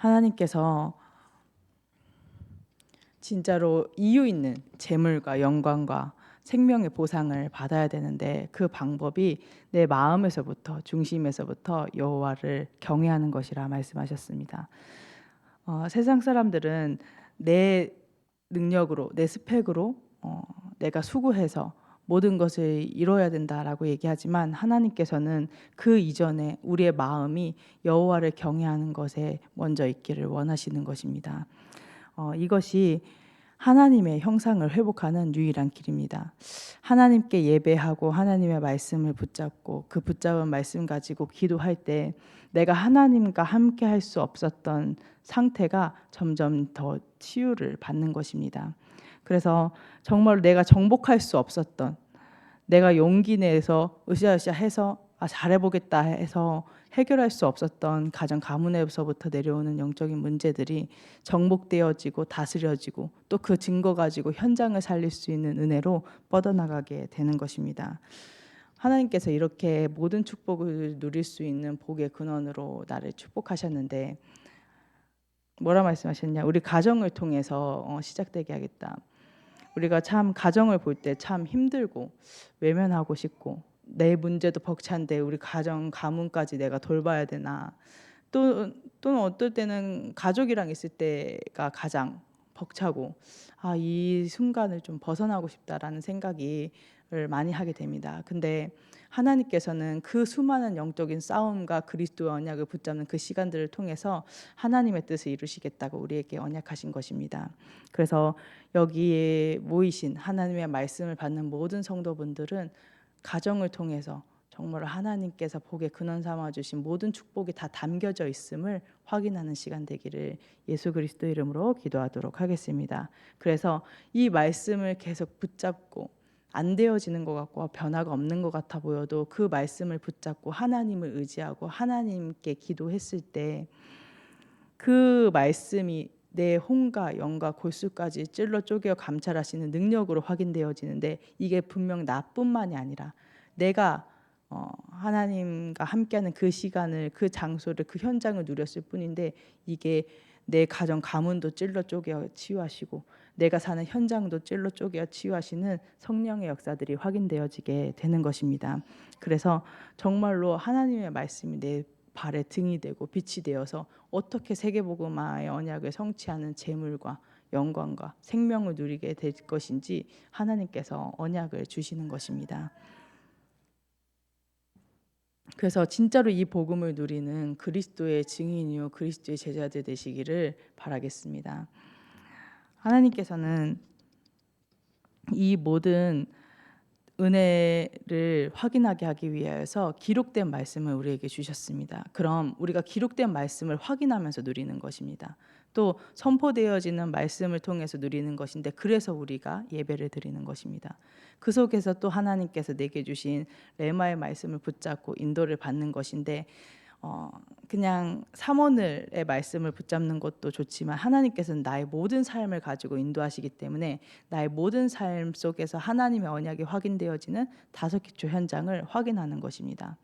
하나님께서 진짜로 이유 있는 재물과 영광과 생명의 보상을 받아야 되는데 그 방법이 내 마음에서부터 중심에서부터 여호와를 경외하는 것이라 말씀하셨습니다. 세상 사람들은 내 능력으로 내 스펙으로 내가 수고해서 모든 것을 이뤄야 된다라고 얘기하지만 하나님께서는 그 이전에 우리의 마음이 여호와를 경외하는 것에 먼저 있기를 원하시는 것입니다. 이것이 하나님의 형상을 회복하는 유일한 길입니다. 하나님께 예배하고 하나님의 말씀을 붙잡고 그 붙잡은 말씀 가지고 기도할 때 내가 하나님과 함께 할 수 없었던 상태가 점점 더 치유를 받는 것입니다. 그래서 정말 내가 정복할 수 없었던, 내가 용기 내서 으쌰으쌰 해서 잘해보겠다 해서 해결할 수 없었던 가정 가문에서부터 내려오는 영적인 문제들이 정복되어지고 다스려지고 또 그 증거 가지고 현장을 살릴 수 있는 은혜로 뻗어나가게 되는 것입니다. 하나님께서 이렇게 모든 축복을 누릴 수 있는 복의 근원으로 나를 축복하셨는데 뭐라 말씀하셨냐? 우리 가정을 통해서 시작되게 하겠다. 우리가 참 가정을 볼 때 참 힘들고 외면하고 싶고 내 문제도 벅찬데 우리 가정 가문까지 내가 돌봐야 되나, 또는 어떨 때는 가족이랑 있을 때가 가장 벅차고 이 순간을 좀 벗어나고 싶다라는 생각을 많이 하게 됩니다. 근데 하나님께서는 그 수많은 영적인 싸움과 그리스도의 언약을 붙잡는 그 시간들을 통해서 하나님의 뜻을 이루시겠다고 우리에게 언약하신 것입니다. 그래서 여기에 모이신 하나님의 말씀을 받는 모든 성도분들은 가정을 통해서 정말 하나님께서 복의 근원 삼아 주신 모든 축복이 다 담겨져 있음을 확인하는 시간 되기를 예수 그리스도 이름으로 기도하도록 하겠습니다. 그래서 이 말씀을 계속 붙잡고 안 되어지는 것 같고 변화가 없는 것 같아 보여도 그 말씀을 붙잡고 하나님을 의지하고 하나님께 기도했을 때 그 말씀이 내 혼과 영과 골수까지 찔러 쪼개어 감찰하시는 능력으로 확인되어지는데 이게 분명 나뿐만이 아니라 내가 하나님과 함께하는 그 시간을, 그 장소를, 그 현장을 누렸을 뿐인데 이게 내 가정 가문도 찔러 쪼개어 치유하시고 내가 사는 현장도 찔러 쪼개어 치유하시는 성령의 역사들이 확인되어지게 되는 것입니다. 그래서 정말로 하나님의 말씀이 내 발에 등이 되고 빛이 되어서 어떻게 세계복음화의 언약을 성취하는 재물과 영광과 생명을 누리게 될 것인지 하나님께서 언약을 주시는 것입니다. 그래서 진짜로 이 복음을 누리는 그리스도의 증인이요 그리스도의 제자들 되시기를 바라겠습니다. 하나님께서는 이 모든 은혜를 확인하게 하기 위하여서 기록된 말씀을 우리에게 주셨습니다. 그럼 우리가 기록된 말씀을 확인하면서 누리는 것입니다. 또 선포되어지는 말씀을 통해서 누리는 것인데 그래서 우리가 예배를 드리는 것입니다. 그 속에서 또 하나님께서 내게 주신 레마의 말씀을 붙잡고 인도를 받는 것인데 그냥 삼원을의 말씀을 붙잡는 것도 좋지만 하나님께서는 나의 모든 삶을 가지고 인도하시기 때문에 나의 모든 삶 속에서 하나님의 언약이 확인되어지는 다섯 기초 현장을 확인하는 것입니다.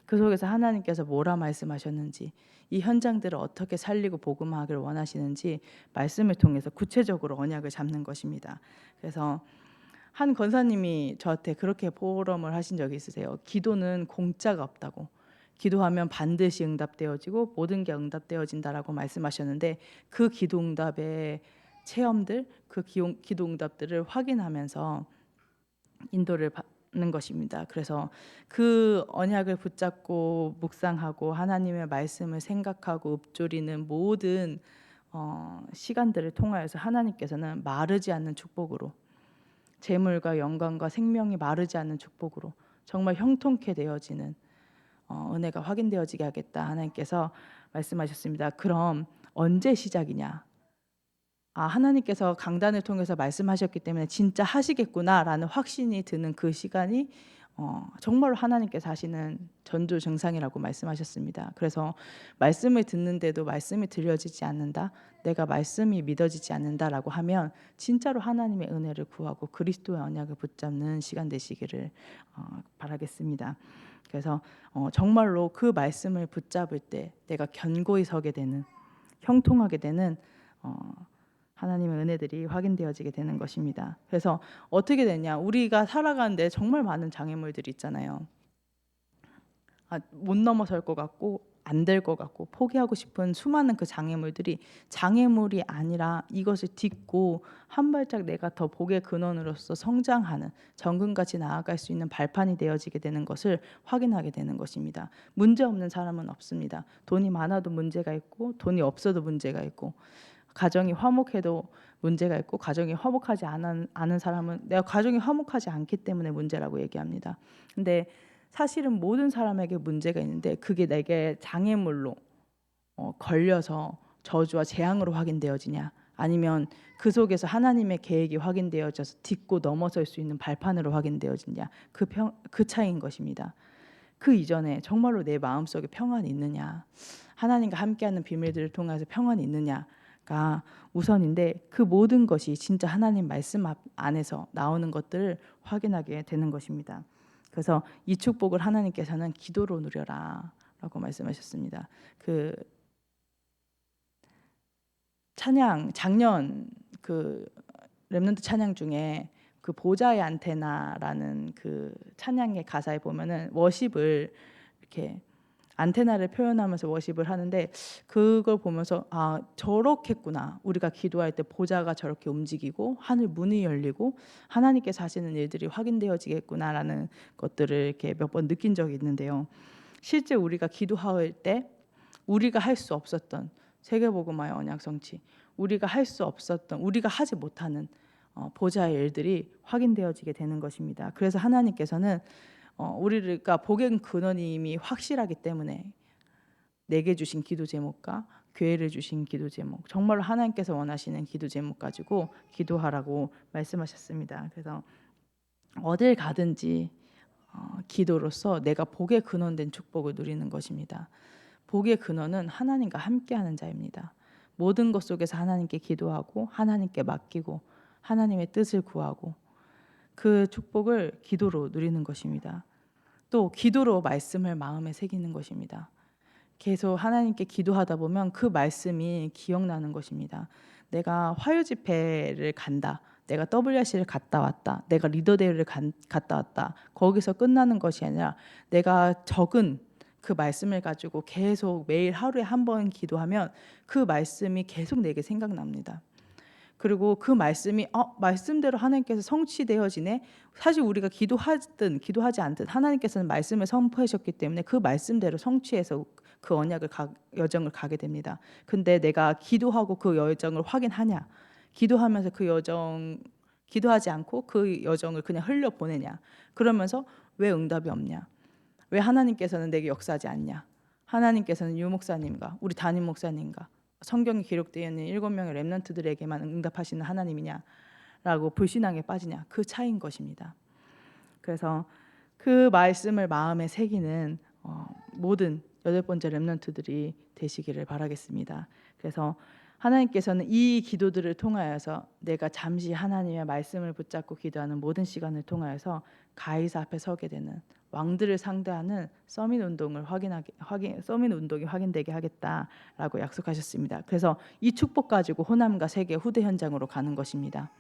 그 속에서 하나님께서 뭐라 말씀하셨는지, 이 현장들을 어떻게 살리고 복음화하기를 원하시는지 말씀을 통해서 구체적으로 언약을 잡는 것입니다. 그래서 한 권사님이 저한테 그렇게 포럼을 하신 적이 있으세요. 기도는 공짜가 없다고. 기도하면 반드시 응답되어지고 모든 게 응답되어진다라고 말씀하셨는데 그 기도 응답의 체험들, 그 기도 응답들을 확인하면서 인도를 받는 것입니다. 그래서 그 언약을 붙잡고 묵상하고 하나님의 말씀을 생각하고 읊조리는 모든 시간들을 통하여서 하나님께서는 마르지 않는 축복으로, 재물과 영광과 생명이 마르지 않는 축복으로 정말 형통케 되어지는 은혜가 확인되어지게 하겠다 하나님께서 말씀하셨습니다. 그럼 언제 시작이냐? 하나님께서 강단을 통해서 말씀하셨기 때문에 진짜 하시겠구나라는 확신이 드는 그 시간이 정말로 하나님께서 하시는 전조증상이라고 말씀하셨습니다. 그래서 말씀을 듣는데도 말씀이 들려지지 않는다, 내가 말씀이 믿어지지 않는다라고 하면 진짜로 하나님의 은혜를 구하고 그리스도의 언약을 붙잡는 시간 되시기를 바라겠습니다. 그래서 정말로 그 말씀을 붙잡을 때 내가 견고히 서게 되는, 형통하게 되는 하나님의 은혜들이 확인되어지게 되는 것입니다. 그래서 어떻게 되냐? 우리가 살아가는데 정말 많은 장애물들이 있잖아요. 못 넘어설 것 같고 안 될 것 같고 포기하고 싶은 수많은 그 장애물들이 장애물이 아니라 이것을 딛고 한 발짝 내가 더 복의 근원으로서 성장하는 정금같이 나아갈 수 있는 발판이 되어지게 되는 것을 확인하게 되는 것입니다. 문제 없는 사람은 없습니다. 돈이 많아도 문제가 있고 돈이 없어도 문제가 있고 가정이 화목해도 문제가 있고 가정이 화목하지 않은 사람은 내가 가정이 화목하지 않기 때문에 문제라고 얘기합니다. 근데 사실은 모든 사람에게 문제가 있는데 그게 내게 장애물로 걸려서 저주와 재앙으로 확인되어지냐 아니면 그 속에서 하나님의 계획이 확인되어져서 딛고 넘어설 수 있는 발판으로 확인되어지냐 그 차이인 것입니다. 그 이전에 정말로 내 마음속에 평안이 있느냐 하나님과 함께하는 비밀들을 통해서 평안이 있느냐가 우선인데 그 모든 것이 진짜 하나님 말씀 안에서 나오는 것들을 확인하게 되는 것입니다. 그래서 이 축복을 하나님께서는 기도로 누려라 라고 말씀하셨습니다. 그 찬양 작년 그 렘넌트 찬양 중에 그 보좌의 안테나라는 그 찬양의 가사에 보면은 워십을 이렇게 안테나를 표현하면서 워십을 하는데 그걸 보면서 저렇겠구나. 우리가 기도할 때 보좌가 저렇게 움직이고 하늘 문이 열리고 하나님께서 하시는 일들이 확인되어지겠구나라는 것들을 이렇게 몇 번 느낀 적이 있는데요. 실제 우리가 기도할 때 우리가 할 수 없었던 세계복음화의 언약 성취, 우리가 할 수 없었던 우리가 하지 못하는 보좌의 일들이 확인되어지게 되는 것입니다. 그래서 하나님께서는 우리가 복의 근원이 이미 확실하기 때문에 내게 주신 기도 제목과 교회를 주신 기도 제목 정말로 하나님께서 원하시는 기도 제목 가지고 기도하라고 말씀하셨습니다. 그래서 어딜 가든지 기도로서 내가 복의 근원된 축복을 누리는 것입니다. 복의 근원은 하나님과 함께하는 자입니다. 모든 것 속에서 하나님께 기도하고 하나님께 맡기고 하나님의 뜻을 구하고 그 축복을 기도로 누리는 것입니다. 또 기도로 말씀을 마음에 새기는 것입니다. 계속 하나님께 기도하다 보면 그 말씀이 기억나는 것입니다. 내가 화요 집회를 간다. 내가 WRC를 갔다 왔다. 내가 리더데이를 갔다 왔다. 거기서 끝나는 것이 아니라 내가 적은 그 말씀을 가지고 계속 매일 하루에 한 번 기도하면 그 말씀이 계속 내게 생각납니다. 그리고 그 말씀이 말씀대로 하나님께서 성취되어지네. 사실 우리가 기도하든 기도하지 않든 하나님께서는 말씀을 선포하셨기 때문에 그 말씀대로 성취해서 그 언약을 여정을 가게 됩니다. 근데 내가 기도하고 그 여정을 확인하냐? 기도하면서 그 여정 기도하지 않고 그 여정을 그냥 흘려 보내냐? 그러면서 왜 응답이 없냐? 왜 하나님께서는 내게 역사하지 않냐? 하나님께서는 유 목사님과 우리 담임 목사님과 성경에 기록되어 있는 7명의 렘넌트들에게만 응답하시는 하나님이냐라고 불신앙에 빠지냐? 그 차이인 것입니다. 그래서 그 말씀을 마음에 새기는 모든 8번째 렘넌트들이 되시기를 바라겠습니다. 그래서 하나님께서는 이 기도들을 통하여서 내가 잠시 하나님의 말씀을 붙잡고 기도하는 모든 시간을 통하여서 가이사 앞에 서게 되는 왕들을 상대하는 서밋 운동을 서밋 운동이 확인되게 하겠다라고 약속하셨습니다. 그래서 이 축복 가지고 호남과 세계 후대 현장으로 가는 것입니다.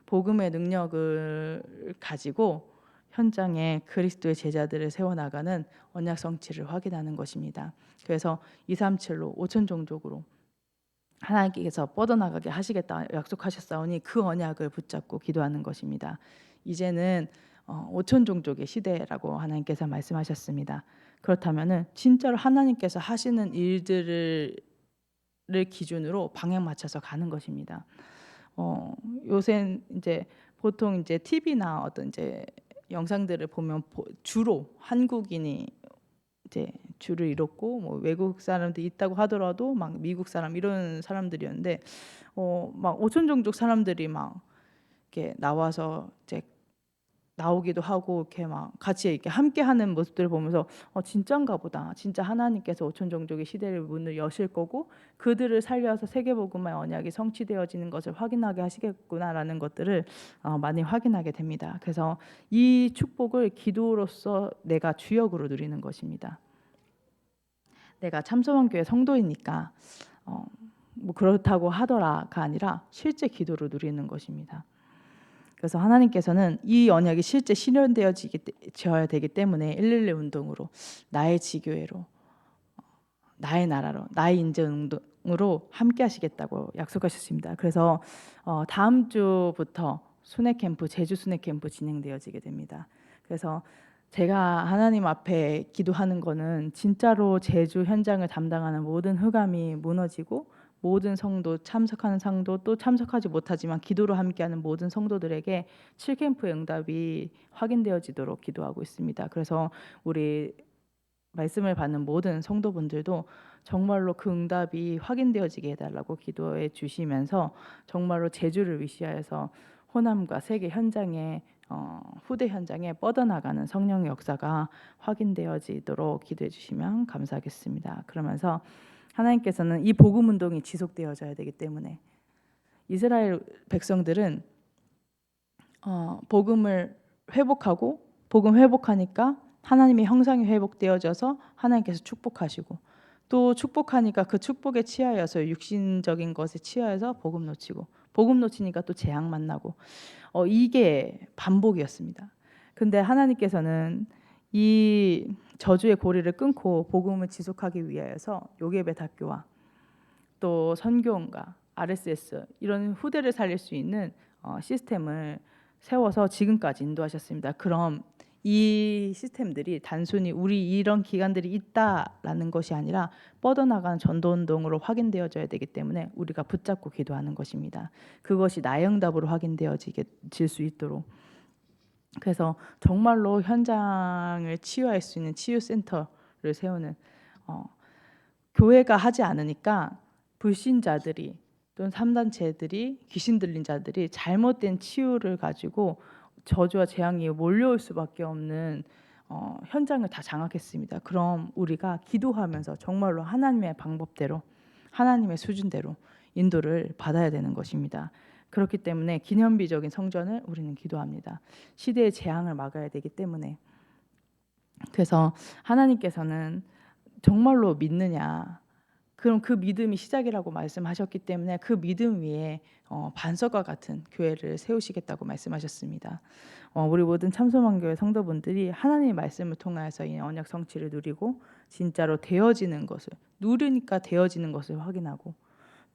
복음의 능력을 가지고 현장에 그리스도의 제자들을 세워나가는 언약 성취를 확인하는 것입니다. 그래서 237로 5천 종족으로 하나님께서 뻗어나가게 하시겠다 약속하셨사오니 그 언약을 붙잡고 기도하는 것입니다. 이제는 5천 종족의 시대라고 하나님께서 말씀하셨습니다. 그렇다면은 진짜로 하나님께서 하시는 일들을 기준으로 방향 맞춰서 가는 것입니다. 요새 이제 보통 이제 TV나 어떤 이제 영상들을 보면 주로 한국인이 이제 주를 이뤘고 뭐 외국 사람도 있다고 하더라도 막 미국 사람 이런 사람들이었는데 막 5천 종족 사람들이 막 이렇게 나와서 이제 나오기도 하고 이렇게 막 같이 이렇게 함께하는 모습들을 보면서 진짜인가 보다. 진짜 하나님께서 5천 종족의 시대를 문을 여실 거고 그들을 살려서 세계복음의 언약이 성취되어지는 것을 확인하게 하시겠구나라는 것들을 많이 확인하게 됩니다. 그래서 이 축복을 기도로서 내가 주역으로 누리는 것입니다. 내가 참소원교회 성도이니까 뭐 그렇다고 하더라가 아니라 실제 기도로 누리는 것입니다. 그래서 하나님께서는 이 언약이 실제 실현되어져야 되기 때문에 112 운동으로, 나의 지교회로, 나의 나라로, 나의 인재 운동으로 함께 하시겠다고 약속하셨습니다. 그래서 다음 주부터 순회 캠프, 제주 순회 캠프 진행되어지게 됩니다. 그래서 제가 하나님 앞에 기도하는 거는 진짜로 제주 현장을 담당하는 모든 흑암이 무너지고, 모든 성도, 참석하는 성도, 또 참석하지 못하지만 기도로 함께하는 모든 성도들에게 7캠프의 응답이 확인되어지도록 기도하고 있습니다. 그래서 우리 말씀을 받는 모든 성도분들도 정말로 그 응답이 확인되어지게 해달라고 기도해 주시면서, 정말로 제주를 위시하여서 호남과 세계 현장에, 후대 현장에 뻗어나가는 성령의 역사가 확인되어지도록 기도해 주시면 감사하겠습니다. 그러면서 하나님께서는 이 복음 운동이 지속되어져야 되기 때문에, 이스라엘 백성들은 복음을 회복하고, 복음 회복하니까 하나님의 형상이 회복되어져서 하나님께서 축복하시고, 또 축복하니까 그 축복에 취하여서 육신적인 것에 취하여서 복음 놓치고, 복음 놓치니까 또 재앙 만나고, 이게 반복이었습니다. 근데 하나님께서는 이 저주의 고리를 끊고 복음을 지속하기 위하여서 요괴벳 학교와 또 선교원과 RSS 이런 후대를 살릴 수 있는 시스템을 세워서 지금까지 인도하셨습니다. 그럼 이 시스템들이 단순히 우리 이런 기관들이 있다라는 것이 아니라 뻗어나가는 전도운동으로 확인되어져야 되기 때문에 우리가 붙잡고 기도하는 것입니다. 그것이 나의 응답으로 확인되어질 수 있도록. 그래서 정말로 현장을 치유할 수 있는 치유센터를 세우는, 교회가 하지 않으니까 불신자들이 또는 3단체들이, 귀신 들린 자들이 잘못된 치유를 가지고 저주와 재앙이 몰려올 수밖에 없는 현장을 다 장악했습니다. 그럼 우리가 기도하면서 정말로 하나님의 방법대로, 하나님의 수준대로 인도를 받아야 되는 것입니다. 그렇기 때문에 기념비적인 성전을 우리는 기도합니다. 시대의 재앙을 막아야 되기 때문에. 그래서 하나님께서는 정말로 믿느냐, 그럼 그 믿음이 시작이라고 말씀하셨기 때문에 그 믿음 위에 반석과 같은 교회를 세우시겠다고 말씀하셨습니다. 우리 모든 참소망교회 성도분들이 하나님의 말씀을 통하여서 이 언약 성취를 누리고, 진짜로 되어지는 것을, 누리니까 되어지는 것을 확인하고,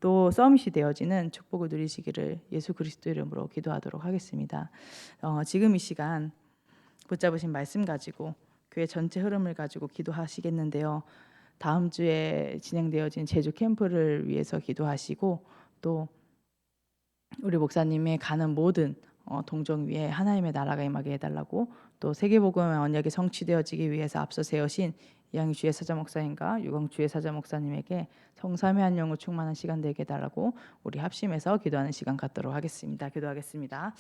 또 서밋이 되어지는 축복을 누리시기를 예수 그리스도 이름으로 기도하도록 하겠습니다. 지금 이 시간 붙잡으신 말씀 가지고 교회 전체 흐름을 가지고 기도하시겠는데요. 다음 주에 진행되어진 제주 캠프를 위해서 기도하시고, 또 우리 목사님의 가는 모든 동정 위에 하나님의 나라가 임하게 해달라고, 또 세계복음의 언약이 성취되어지기 위해서 앞서 세우신 이양희 주의 사자 목사님과 유광 주의 사자 목사님에게 성삼위 한 영을 충만한 시간 되게 해달라고 우리 합심해서 기도하는 시간 갖도록 하겠습니다. 기도하겠습니다.